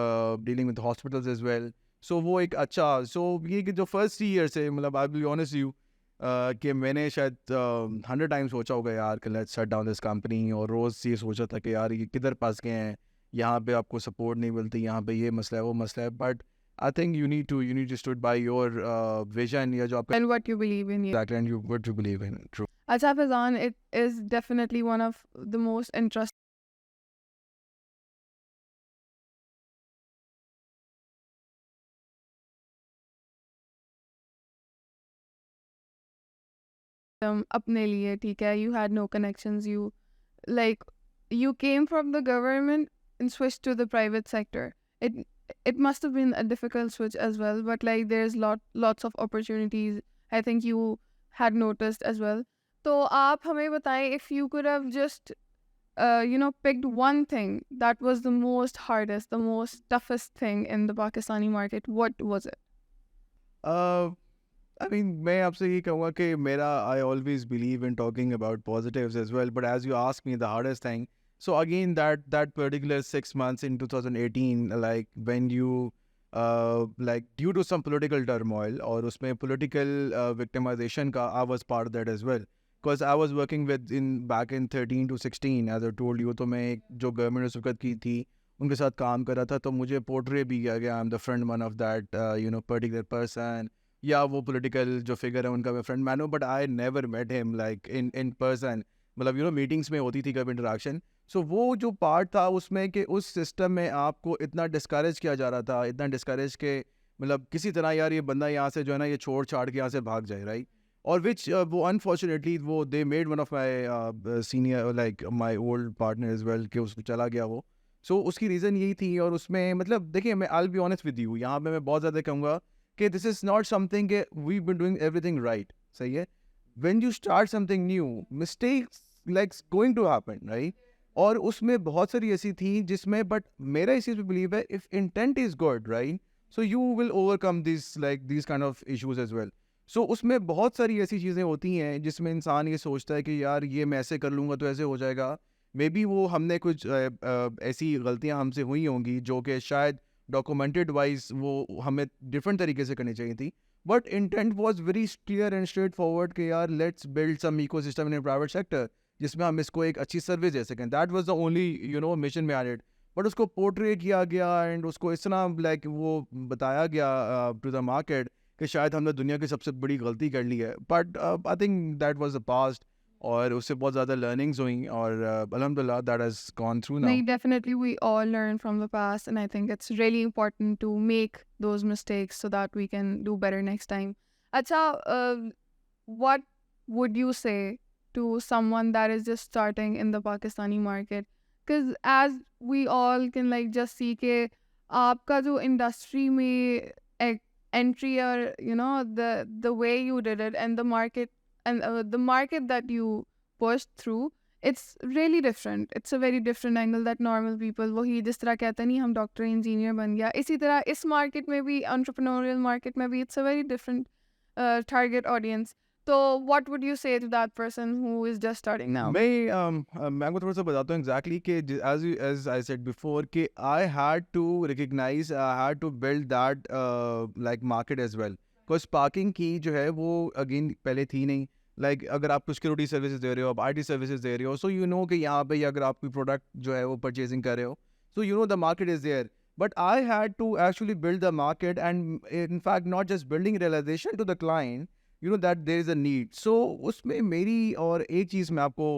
dealing with hospitals as well. So वो एक अच्छा, सो ये कि जो फर्स्ट 3 ईयर से मतलब आई विल बी ऑनेस्ट यू कि मैंने शायद 100 टाइम सोचा होगा यार कि let's shut down this company, और रोज़ ये सोचा था कि यार ये किधर फंस गए हैं, यहाँ पे आपको सपोर्ट नहीं मिलती, यहाँ पे ये मसला है वो मसला है। But I think you need to stood by your vision, या जो आपका And what you believe in. exactly, and you what you believe in, true. Acha Faizan, it is definitely one of the most interesting अपने लिए, ठीक है, you had no connections, you like you came from the government and switched to the private sector. It must have been a difficult switch as well, but like there's lots of opportunities, I think you had noticed as well. तो आप हमें बताएं, if you could have just picked one thing that was the most hardest, the most toughest thing in the Pakistani market, what was it? I mean, मैं आपसे ये कहूँगा कि मेरा I always believe in talking about positives as well. But as you ask me, the hardest thing. So again, that particular 6 months in 2018, like when you like due to some political turmoil और उसमें political victimization का, I was part of that as well. Because I was working with back in 13 to 16, as I told you, तो मैं एक जो government उस वक्त की थी उनके साथ काम कर रहा था, तो मुझे पोर्ट्रे भी किया गया, आई am the friend one of that particular person, या वो पॉलिटिकल जो फिगर है उनका मैं फ्रेंड मान हूँ, but I never met him like in person, मतलब मीटिंग्स में होती थी कभी इंटरेक्शन। सो वो जो पार्ट था उसमें कि उस सिस्टम में आपको इतना डिस्करेज किया जा रहा था, इतना डिस्करेज के मतलब किसी तरह यार ये बंदा यहाँ से जो है ना ये छोड़ छाड़ के यहाँ से भाग जाए, राइट? और विच वो अनफॉर्चुनेटली वो they made one of my senior like my old partner is well, कि उसको चला गया वो। सो उसकी रीज़न यही थी, और उसमें मतलब देखिए मैं I will be honest with you, यहाँ पे मैं बहुत ज़्यादा कहूँगा कि दिस इज़ नॉट समथिंग के we been doing everything right, सही है। When you start something new, mistakes like going to happen, right? और उसमें बहुत सारी ऐसी थी जिसमें, बट मेरा इस चीज़ पे बिलीव है, if intent is good, right, so you will overcome this like this kind of issues as well. So उसमें बहुत सारी ऐसी चीज़ें होती हैं जिसमें इंसान ये सोचता है कि यार ये मैं ऐसे कर लूँगा तो ऐसे हो जाएगा। मे बी वो हमने कुछ ऐसी गलतियाँ हमसे हुई होंगी जो कि शायद डॉक्यूमेंटेड वाइज वो हमें डिफरेंट तरीके से करनी चाहिए थी, but intent was very clear and straightforward कि यार let's build some ecosystem in private sector जिसमें हम इसको एक अच्छी सर्विस दे सकें। That was the only mission में एडेड, बट उसको पोर्ट्रे किया गया एंड उसको इस तरह लाइक वो बताया गया टू द मार्केट कि शायद हमने दुनिया की सबसे बड़ी गलती कर ली है, but I think that was the past. और उससे बहुत ज़्यादा लर्निंग्स हुई और अल्हम्दुलिल्लाह that has gone through now. Like, definitely, we all learn from the past, and I think it's really important to make those mistakes so that we can do better next time. Acha, what would you say to someone that is just starting in the Pakistani market? Because as we all can like just see के आपका जो industry में entry or the way you did it and the market and the market that you pushed through, it's really different. It's a very different angle that normal people वही जिस तरह कहते नहीं हम डॉक्टर इंजीनियर बन गया, इसी तरह इस मार्केट में भी entrepreneurial market में भी it's a very different target audience. So what would you say to that person who is just starting now? मैं आपको थोड़ा सा बताता हूँ एग्जैक्टली कि as I said before कि I had to recognize, I had to build that like market as well. Because parking की जो है वो again पहले थी नहीं. Like अगर आप सिक्योरिटी सर्विसेज दे रहे हो, आप IT सर्विसेज दे रहे हो, so you know कि यहाँ पे अगर आप कोई प्रोडक्ट जो है वो परचेजिंग कर रहे हो, so you know the market is there. But I had to actually build the market and in fact not just building realization to the client, you know that there is a need. So उसमें मेरी और एक चीज़ मैं आपको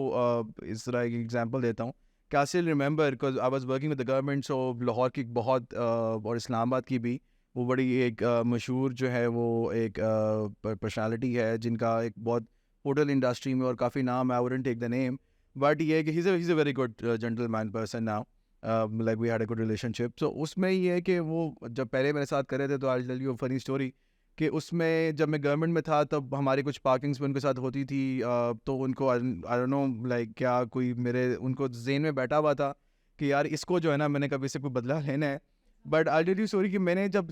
इस तरह एक example देता हूँ कि I still remember because I was working with the government, so Lahore की बहुत और इस्लामाबाद की भी वो बड़ी एक मशहूर जो है वो एक पर्सनालिटी है जिनका एक बहुत होटल इंडस्ट्री में और काफ़ी नाम है. I wouldn't take the name, but ये है कि he's a very good gentleman person now. Like we had a good relationship. So उसमें ये है कि वो जब पहले मेरे साथ कर रहे थे तो I'll tell you a funny story कि उसमें जब मैं गवर्नमेंट में था तब हमारी कुछ पार्किंग्स में उनके साथ होती थी. तो उनको आई डोंट नो लाइक क्या कोई मेरे उनको ज़हन में बैठा हुआ था कि यार इसको जो है ना मैंने कभी से कोई बदला लेना है. But I tell you sorry कि मैंने जब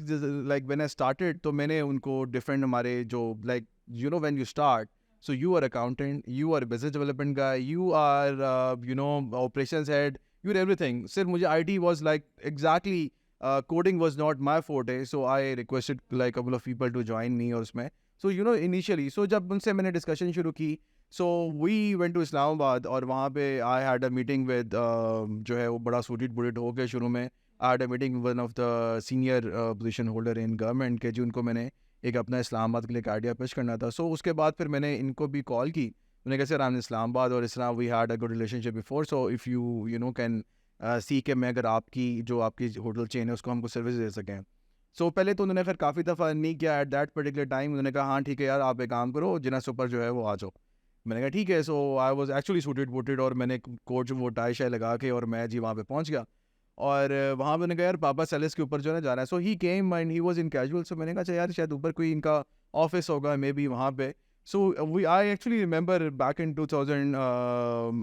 लाइक व्हेन आई स्टार्टेड तो मैंने उनको डिफरेंट हमारे जो like you know when you start, so you are accountant, you are a business development guy, you are operations head, you're everything. Sir, मुझे IT was like exactly coding was not my forte, so I requested like a couple of people to join me और उसमें. So you know initially, so जब उनसे मैंने discussion शुरू की, so we went to Islamabad और वहाँ पे I had a meeting with जो है वो बड़ा suited bullet हो के शुरू में I had a meeting with one of the senior position holder in government के जिनको मैंने एक अपना इस्लामाबाद के लिए एक आइडिया पिच करना था. सो उसके बाद फिर मैंने इनको भी कॉल की. मैंने कहा सर आई एम इस्लामाबाद और इस तरह we had a good relationship before, so if you know can see के मैं अगर आपकी जो आपकी होटल चेन है उसको हमको सर्विस दे सकें. सो पहले तो उन्होंने फिर काफ़ी दफ़ा नहीं किया एट दैट पर्टिकुलर टाइम. उन्होंने कहा हाँ ठीक है यार आप एक काम करो जिना सुपर जो है वो आ जाओ. मैंने कहा ठीक है. So I was actually suited booted और मैंने कोट वो टाई शाई लगा के और मैं जी वहाँ पे पहुँच गया. और वहाँ मैंने कहा यार पापा सेलेस के ऊपर जो है ना जाना है. So he came and he was in casual. So मैंने कहा अच्छा यार शायद ऊपर कोई इनका ऑफिस होगा मे बी वहाँ पे. So we I actually remember back in 2000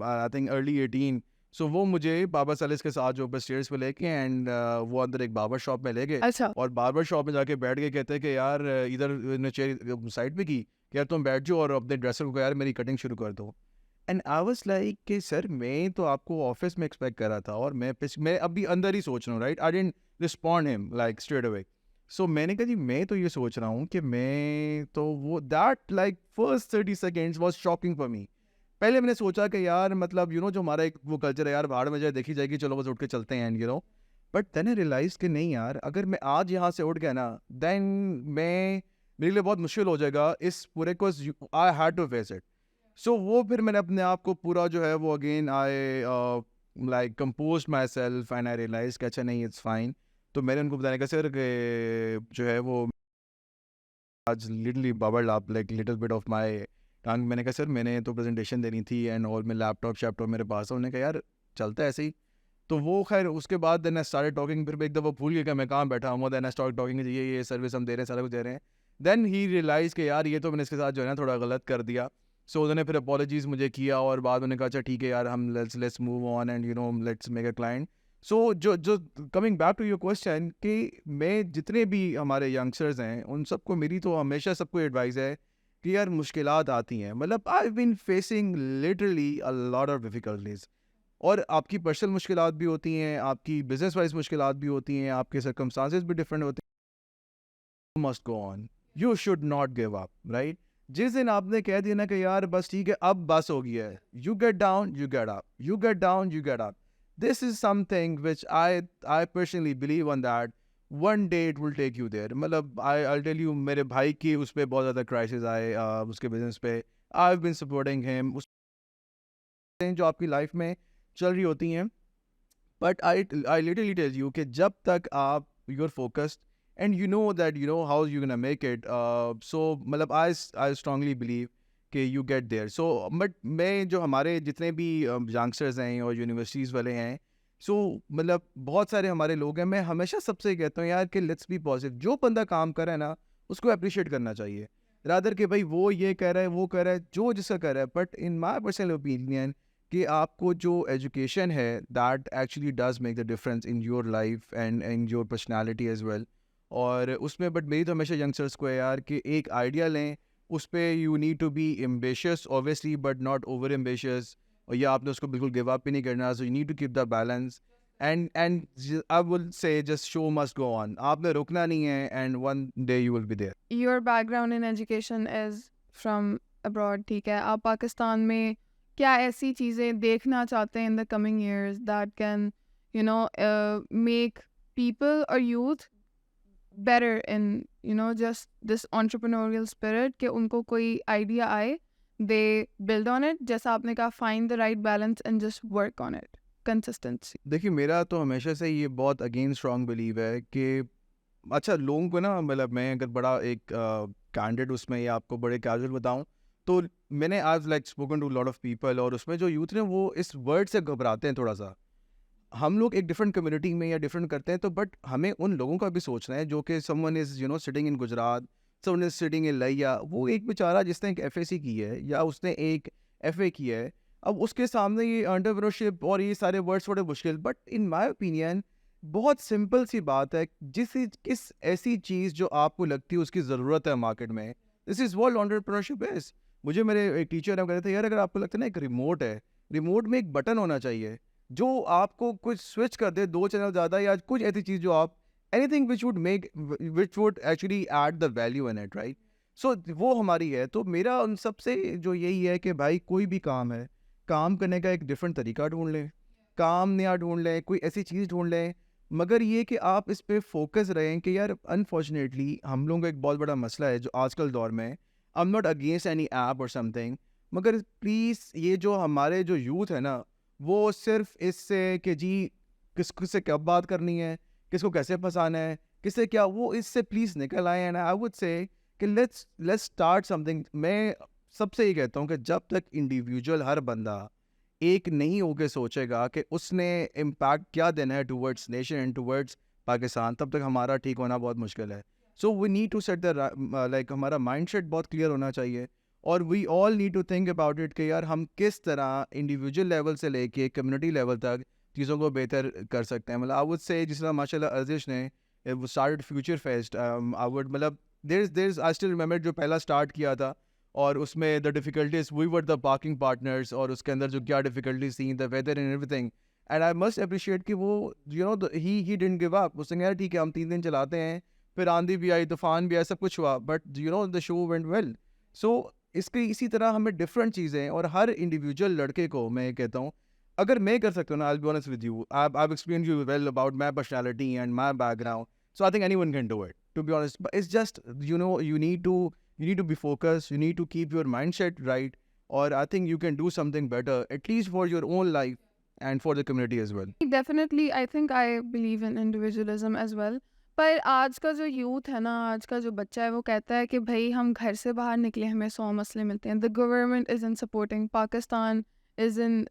I think early 18. So वो मुझे बाबा सेलेस के साथ जो ऊपर स्टेयर्स पे लेके एंड वो अंदर एक बार्बर शॉप में ले गए. अच्छा. और बार्बर शॉप में जाके बैठ गए. कहते हैं कि यार इधर चेयर साइड पे की कि यार तुम बैठ जाओ और अपने ड्रेसर को यार मेरी कटिंग शुरू कर दो. एंड आई वाज लाइक कि सर मैं तो आपको ऑफिस में एक्सपेक्ट कर रहा था और मैं अभी अंदर ही सोच रहा हूँ right. I didn't respond him like straight away. So मैंने कहा जी मैं तो ये सोच रहा हूँ कि मैं तो वो that like first 30 seconds was shocking for me. पहले मैंने सोचा कि यार मतलब यू नो जो हमारा एक वो कल्चर है यार भाड़ में जाए देखी जाएगी चलो बस उठ के चलते हैं and you know. But then I realise कि नहीं यार अगर मैं आज यहाँ से उठ गया ना देन मैं मेरे लिए बहुत मुश्किल हो जाएगा इस पूरे को. I had to face it. So वो फिर मैंने अपने आप को पूरा जो है वो again I like compose myself and I realise कि अच्छा नहीं इट्स फाइन. तो मैंने उनको बताने का सर कि जो है वो आज little bubbled up like little bit of my tongue. मैंने कहा सर मैंने तो प्रेजेंटेशन देनी थी एंड और मैं लैपटॉप मेरे पास है. उन्होंने कहा यार चलता है ऐसे ही. तो वो खैर उसके बाद देन आई स्टार्टेड टॉकिंग. फिर एक दफ़ा भूल गया कि मैं कहाँ बैठा हूँ. देन आई स्टार्ट टॉकिंग ये सर्विस हम दे रहे हैं सारा कुछ दे रहे हैं. देन ही रियलाइज़ कि यार ये तो मैंने इसके साथ जो है ना थोड़ा गलत कर दिया. सो उन्होंने फिर अपॉलॉजीज़ मुझे किया और बाद उन्होंने कहा अच्छा ठीक है यार हम let's move on and you know let's make a client. So जो coming back to your question कि मैं जितने भी हमारे यंगस्टर्स हैं उन सबको मेरी तो हमेशा सबको एडवाइस है कि यार मुश्किलात आती हैं. मतलब I have been facing literally a lot of difficulties. और आपकी पर्सनल मुश्किलात भी होती हैं, आपकी बिजनेस वाइज मुश्किलात भी होती हैं, आपके सर्कमस्टांसेस भी डिफरेंट होते हैं. Must go on. You should not give up right. जिस दिन आपने कह दिया ना कि यार बस ठीक है अब बस हो गया है, you get down you get up, you get down you get up. This is something which I personally believe on that one day it will take you there. मतलब आई टेल यू मेरे भाई की उस पर बहुत ज़्यादा crisis आए उसके बिजनेस पे. I have been supporting him. हैं जो आपकी लाइफ में चल रही होती हैं, but I literally tell you कि जब तक आप you are focused and you know that you know how you can make it, so मतलब आई स्ट्रांगली बिलीव कि you get there. So but मैं जो हमारे जितने भी यंगस्टर्स हैं और यूनिवर्सिटीज़ वाले हैं, सो मतलब बहुत सारे हमारे लोग हैं, मैं हमेशा सबसे कहता हूँ यार कि लेट्स बी पॉजिटिव। जो बंदा काम कर रहा है ना उसको अप्रिशिएट करना चाहिए, रादर कि भाई वो ये कह रहा है वो कह रहा है जो जिसका कह रहा है। But in my personal opinion कि आपको जो एजुकेशन है that actually does make the difference in your life and in your personality as well. और उसमें बट मेरी तो हमेशा यंगस्टर्स को है यार कि एक आइडिया लें, उस पर you need to be ambitious obviously but not over ambitious, और या आपने उसको बिल्कुल गिव अप ही नहीं करना। So you need to keep the balance and I will say just show must go on, आपने रुकना नहीं है and one day you will be there. Your background in education is from abroad, ठीक है, आप पाकिस्तान में क्या ऐसी चीज़ें देखना चाहते हैं in the coming years that can you know make people or youth better in just this entrepreneurial spirit कि उनको कोई idea आए, they build on it, जैसा आपने कहा find the right balance and just work on it consistency। देखिए मेरा तो हमेशा से ये बहुत अगेन स्ट्रॉन्ग बिलीव है कि अच्छा लोगों को ना, मतलब मैं अगर बड़ा एक कैंडिडेट उसमें या आपको बड़े कैजुअल बताऊं तो मैंने आज like spoken to lot of people, और उसमें जो यूथ ने वो इस वर्ड से घबराते हैं थोड़ा सा। हम लोग एक डिफरेंट कम्युनिटी में या डिफरेंट करते हैं, तो बट हमें उन लोगों का भी सोचना है जो कि someone is sitting in Gujarat, someone is sitting in लिया, वो एक बेचारा जिसने एक एफएसी की है या उसने एक एफए की है, अब उसके सामने ये एंटरप्रेन्योरशिप और ये सारे वर्ड्स थोड़े मुश्किल। बट इन माय ओपिनियन बहुत सिंपल सी बात है, किस ऐसी चीज़ जो आपको लगती है उसकी ज़रूरत है मार्केट में, this is world entrepreneurship is. मुझे मेरे एक टीचर कह रहे थे यार अगर आपको लगता है ना एक रिमोट है, रिमोट में एक बटन होना चाहिए जो आपको कुछ स्विच कर दे 2 चैनल ज़्यादा, या कुछ ऐसी चीज़ जो आप anything which would actually add the value in it, right. So वो हमारी है। तो मेरा उन सबसे जो यही है कि भाई कोई भी काम है, काम करने का एक डिफरेंट तरीका ढूंढ लें, काम नया ढूंढ लें, कोई ऐसी चीज़ ढूंढ लें, मगर ये कि आप इस पे फोकस रहें कि यार अनफॉर्चुनेटली हम लोगों का एक बहुत बड़ा मसला है जो आजकल दौर में, आई am not against any app और समथिंग, मगर प्लीज़ ये जो हमारे जो यूथ है ना वो सिर्फ इससे कि जी किससे कब बात करनी है, किसको कैसे फंसाना है, किससे क्या, वो इससे प्लीज़ निकल आए। एंड आई वुड से कि लेट्स स्टार्ट समथिंग। मैं सबसे ये कहता हूँ कि जब तक इंडिविजुअल हर बंदा एक नहीं होके सोचेगा कि उसने इम्पैक्ट क्या देना है towards nation and towards Pakistan, तब तक हमारा ठीक होना बहुत मुश्किल है। So we need to set the like हमारा माइंडसेट बहुत क्लियर होना चाहिए, और we all need to think about it कि यार हम किस तरह इंडिविजुअल लेवल से लेके कम्युनिटी लेवल तक चीज़ों को बेहतर कर सकते हैं। मतलब आई वुड से जिस तरह माशाल्लाह अर्जिश ने वो started future fest, I would मतलब देयर आई स्टिल रिमेंबर जो पहला स्टार्ट किया था, और उसमें the difficulties we were the parking partners, और उसके अंदर जो क्या डिफ़िकल्टीज थी, the weather and everything. And I must appreciate कि वो ही डिडंट गिव अप। उसने कहा ठीक है हम 3 दिन चलाते हैं, फिर आंधी भी आई, तूफान भी आया, सब कुछ हुआ, but the show went well. So इसके इसी तरह हमें डिफरेंट चीज़ें, और हर इंडिविजुअल लड़के को मैं कहता हूँ अगर मैं कर सकता हूँ ना, I will be honest with you, I explain you well about my personality and my background, so I think anyone can do it, to be honest. But it's just you need to be focused, you need to keep your mindset right, or I think you can do something better at least for your own life and for the community as well. Definitely, I think I believe in individualism as well. पर आज का जो youth है ना, आज का जो बच्चा है, वो कहता है कि भाई हम घर से बाहर निकले हमें 100 मसले मिलते हैं। The government is in supporting, Pakistan is in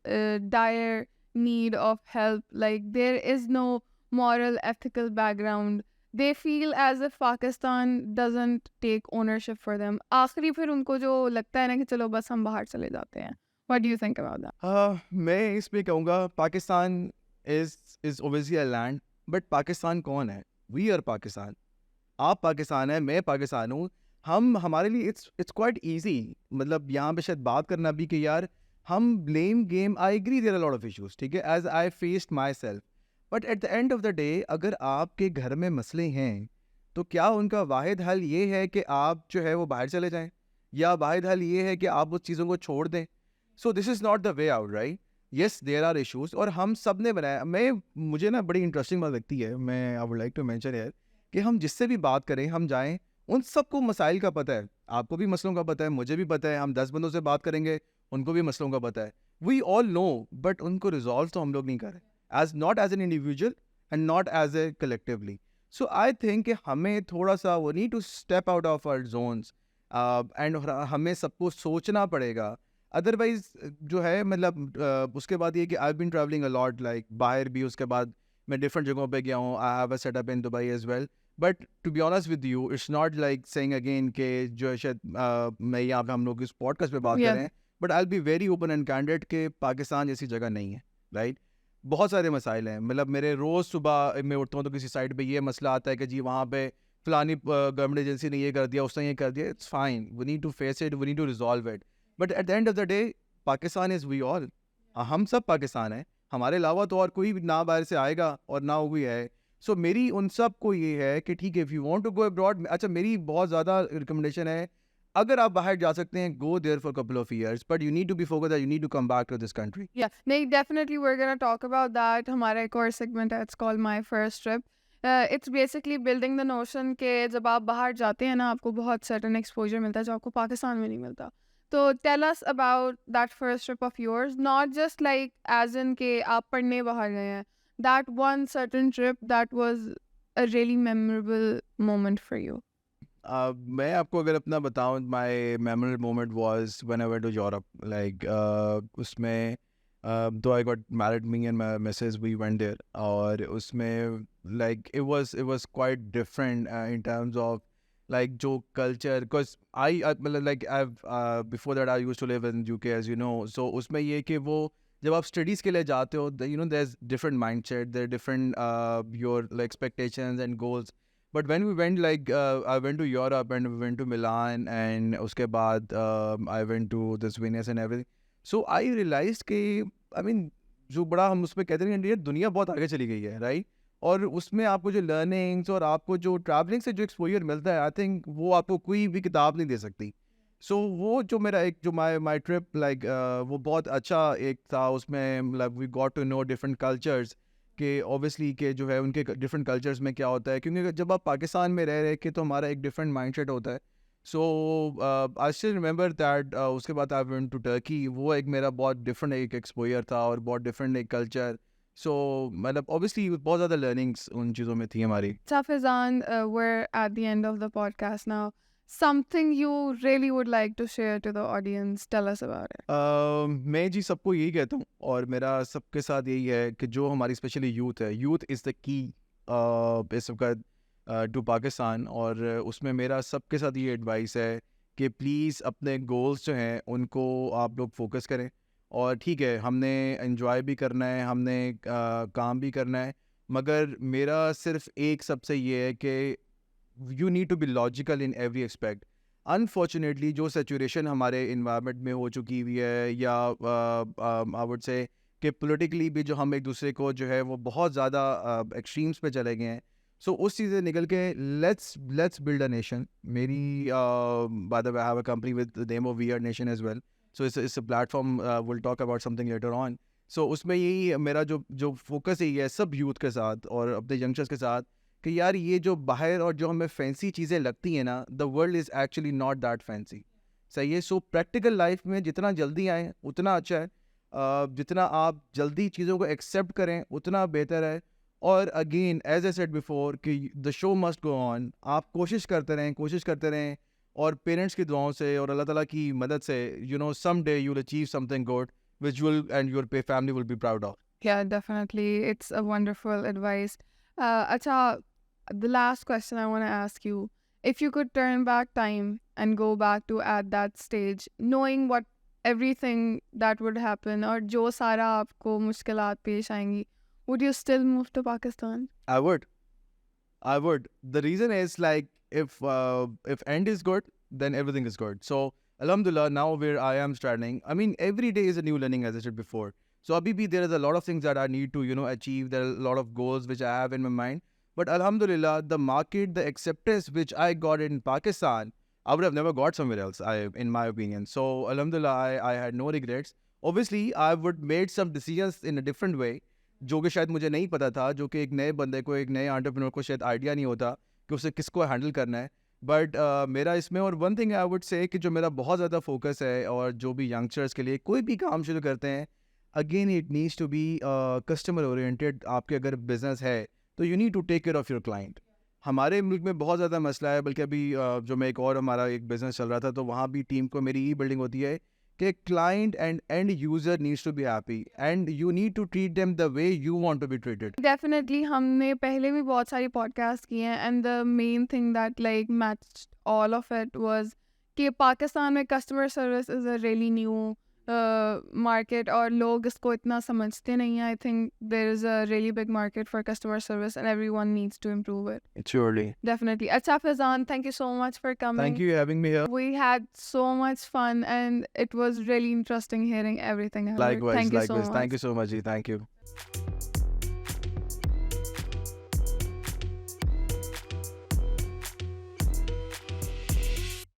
dire need of help, like there is no moral ethical background, they feel as if Pakistan doesn't take ownership for them। आखिरी फिर उनको जो लगता है ना कि चलो बस हम बाहर चले जाते हैं। What do you think about that? मैं इस पे कहूँगा Pakistan is obviously a land, but Pakistan कौन है? We are Pakistan. आप पाकिस्तान है, मैं पाकिस्तान हूँ। हम हमारे लिए it's quite easy, मतलब यहाँ पे शायद बात करना भी कि यार हम blame game, I agree there are a lot of issues, ठीक है, as I faced myself, but at the end of the day अगर आपके घर में मसले हैं तो क्या उनका वाहिद हल ये है कि आप जो है वो बाहर चले जाएं, या वाहिद हल ये है कि आप उस चीज़ों को छोड़ दें? So this is not the way out, right. Yes there are issues, और हम सब ने बनाया। मुझे ना बड़ी इंटरेस्टिंग बात लगती है, मैं I would like to mention यार, कि हम जिससे भी बात करें, हम जाएं, उन सबको मसाइल का पता है। आपको भी मसलों का पता है, मुझे भी पता है। हम 10 बंदों से बात करेंगे, उनको भी मसलों का पता है। वी ऑल नो, बट उनको रिजॉल्व तो हम लोग नहीं कर रहे, as not as an individual and not as a collectively. So I think कि हमें थोड़ा सा वो need to step out of our zones, and हमें सबको सोचना पड़ेगा. अदरवाइज जो है मतलब उसके बाद ये कि I been travelling a lot, like बाहर भी, उसके बाद मैं डिफरेंट जगहों पे गया हूँ. I have a setup in Dubai as well. But to be honest with you, it's not like saying again के जो है शायद मैं यहाँ पे हम लोग इस पॉडकास्ट पे बात कर Yeah. रहे हैं, but I will be very open and candid कि पाकिस्तान जैसी जगह नहीं है, राइट. बहुत सारे मसाइल हैं. मतलब मेरे रोज़ सुबह मैं उठता हूँ तो किसी साइड पे ये मसला आता है कि जी वहाँ पे फलानी गवर्नमेंट एजेंसी ने ये कर दिया, उसने ये कर दिया. It's fine, we need to face it, we need to resolve it. But at the end of the day Pakistan is we all. हम सब पाकिस्तान हैं, हमारे अलावा तो और कोई भी ना बाहर से आएगा और ना वो भी है. सो मेरी उन सब को ये है कि ठीक है, if you want to go abroad, अच्छा मेरी बहुत ज़्यादा रिकमेंडेशन है, अगर आप बाहर जा सकते हैं, go there for couple of years, but you need to be focused that you need to come back to this country. Yeah, नहीं, definitely we're gonna talk about that. हमारा एक और segment है, it's called My First Trip. It's basically building the notion कि जब आप बाहर जाते हैं ना, आपको बहुत certain exposure मिलता है जो आपको पाकिस्तान में नहीं मिलता. तो tell us about that first trip of yours, not just like as in कि आप पढ़ने बाहर गए हैं. That one certain trip that was a really memorable moment for you. मैं आपको अगर अपना बताऊं, my memorable moment was when I went to Europe. Like उसमें दो I got married, me and my missus, we went there. और उसमें like it was quite different in terms of like जो कल्चर, बिकॉज आई मतलब like I before that I used to live in UK as you know. So उसमें ये कि वो जब आप स्टडीज़ के लिए जाते हो, you know there is different mindset, there different your expectations and goals. But when we went, like I went to Europe and we went to Milan, and uske baad I went to this Venice and everything. So I realized कि I mean जो बड़ा हम उसमें कहते हैं कि दुनिया बहुत आगे चली गई है, राइट. और उसमें आपको जो लर्निंग्स और आपको जो ट्रैवलिंग से जो एक्सपोजर मिलता है, आई थिंक वो आपको कोई भी किताब नहीं दे सकती. सो वो जो मेरा एक जो माई ट्रिप लाइक वो बहुत अच्छा एक था. उसमें like we got to know different cultures कि ऑब्वियसली कि जो है उनके डिफरेंट कल्चर्स में क्या होता है, क्योंकि जब आप पाकिस्तान में रह रहे के तो हमारा एक डिफरेंट माइंडसेट होता है. So I still remember that. उसके बाद आई वेंट टू टर्की. वो एक मेरा बहुत डिफरेंट एक एक्सपोजर था और बहुत डिफरेंट एक कल्चर. सो मतलब ऑब्वियसली बहुत ज़्यादा लर्निंग्स उन चीज़ों में थी हमारी. So Faizan, we're at the end of the podcast now. Something you really would like to share to the audience, tell us about it. मैं जी सबको यही कहता हूँ और मेरा सबके साथ यही है कि जो हमारी स्पेशली यूथ है, यूथ इज़ द की इस सबका टू पाकिस्तान. और उसमें मेरा सबके साथ ये एडवाइस है कि प्लीज़ अपने गोल्स जो हैं उनको आप लोग फोकस करें. और ठीक है, हमने एंजॉय भी करना है, हमने काम भी करना है, मगर मेरा सिर्फ एक सबसे ये है कि you need to be logical in every expect. Unfortunately जो सिचुएशन हमारे इन्वायरमेंट में हो चुकी हुई है, या आई वुड से कि पॉलिटिकली भी जो हम एक दूसरे को जो है वो बहुत ज़्यादा एक्सट्रीम्स पे चले गए हैं. सो उस चीज़ से निकल के लेट्स बिल्ड अ नेशन. मेरी by the way I have a company with the name of we are nation as well. So it's a platform, will talk about something later on. So उसमें यही मेरा जो focus यही है सब youth के साथ और अपने यंगस्टर्स के साथ कि यार ये जो बाहर और जो हमें फैंसी चीज़ें लगती हैं ना, the world is actually not that fancy. सही है. सो प्रैक्टिकल लाइफ में जितना जल्दी आए उतना अच्छा है. जितना आप जल्दी चीज़ों को एक्सेप्ट करें उतना बेहतर है. और again as a said before कि the show must go on. आप कोशिश करते रहें और पेरेंट्स की दुआओं से और अल्लाह ताला की मदद से you know some day you will achieve something good which you will and your family will be proud of. Yeah, definitely. It's a wonderful advice. Acha, the last question I want to ask you. If you could turn back time and go back to at that stage, knowing what everything that would happen or जो सारा आपको मुश्किलात पेश आएंगी, would you still move to Pakistan? I would. The reason is like if end is good, then everything is good. So Alhamdulillah, now where I am standing, I mean every day is a new learning, as I said before. So Abhi, there is a lot of things that I need to achieve. There are a lot of goals which I have in my mind. But Alhamdulillah, the market, the acceptance which I got in Pakistan, I would have never got somewhere else, in my opinion. So Alhamdulillah, I had no regrets. Obviously, I would made some decisions in a different way, जो कि शायद मुझे नहीं पता था, जो कि एक नए बंदे को, एक नए एंटरप्रेन्योर को शायद आइडिया नहीं होता कि उसे किसको हैंडल करना है. बट मेरा इसमें और वन थिंग आई वुड से कि जो मेरा बहुत ज़्यादा फोकस है और जो भी यंगस्टर्स के लिए कोई भी काम शुरू करते हैं, again it needs to be customer oriented. आपके अगर बिजनेस है तो you need to take care of your client. हमारे मुल्क में बहुत ज़्यादा मसला है, बल्कि अभी जो मैं एक और हमारा एक बिज़नेस चल रहा था तो वहाँ भी टीम को मेरी बिल्डिंग होती है कि client and end user needs to be happy and you need to treat them the way you want to be treated. Definitely हमने पहले भी बहुत सारी पॉडकास्ट किए हैं and the main thing that like matched all of it was कि पाकिस्तान में customer service is a really new market और लोग इसको इतना समझते नहीं हैं. I think there is a really big market for customer service and everyone needs to improve it. Surely. Definitely. अच्छा Faizan, thank you so much for coming. Thank you for having me here. We had so much fun and it was really interesting hearing everything I heard. Likewise, Thank you so likewise. much. Thank you so much, ji. Thank you.